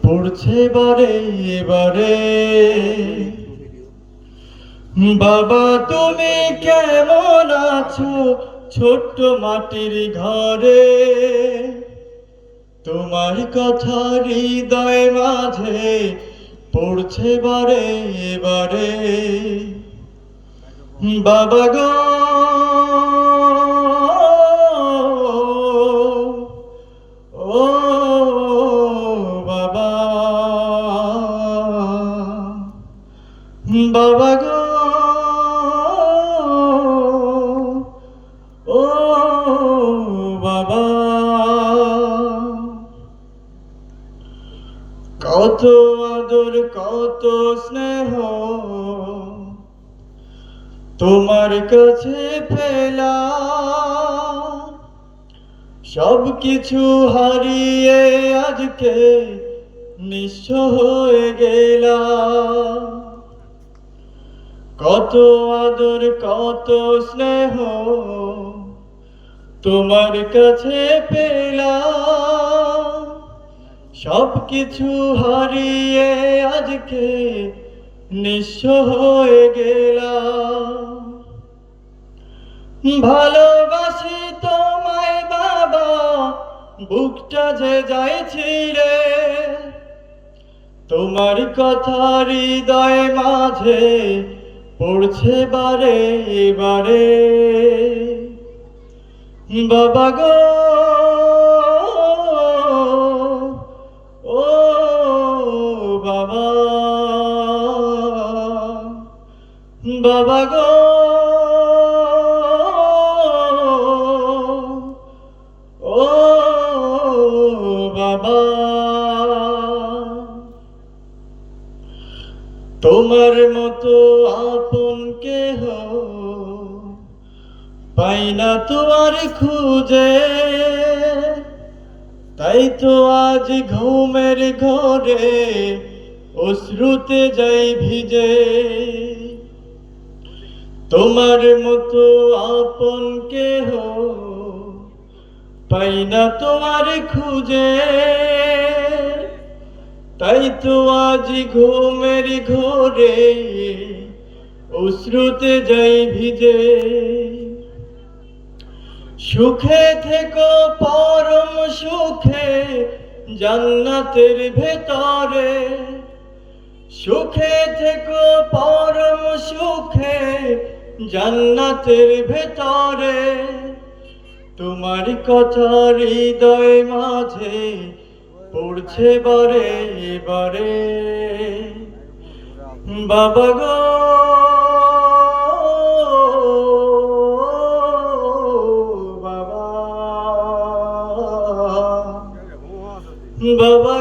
পড়ছে বারে বারে। বাবা তুমি কেমন আছো ছোট্ট মাটির ঘরে? তোমার কথা হৃদয় মাঝে পড়ছে বারে বারে। বাবা গো ও বাবা, বাবা গো ও বাবা। কত আদর কত স্নেহ তোমার কাছে পেলাম, সব কিছু হারিয়ে আজকে নিঃস্ব হয়ে গেলাম। কত আদর কত স্নেহ তোমার কাছে পেলাম, সব কিছু হারিয়ে আজকে নিঃস্ব হয়ে গেলাম। ভালোবাসি তোমায় বাবা, বুকটা যে যায় ছিঁড়ে, তোমার কথা হৃদয় মাঝে পড়ছে বারে বারে। বাবা গো ও বাবা, বাবা গো ও বাবা। তোমার মতো আপন কেহ পাই না তো আর খুঁজে, তাই তো আজ ঘুমের ঘরে অশ্রুতে যাই ভিজে। তোমার মতো আপন কেহ পাই না তো আর খুঁজে, তাই তো আজ ঘুমের ঘরে অশ্রুতে যাই ভিজে। সুখে থেকো পরম সুখে জান্নাতের ভেতরে, সুখে থেকো পরম সুখে জান্নাতের ভেতরে। তোমার কথা হৃদয় মাঝে পড়ছে বারে বারে। বাবা গো বাবা, বাবা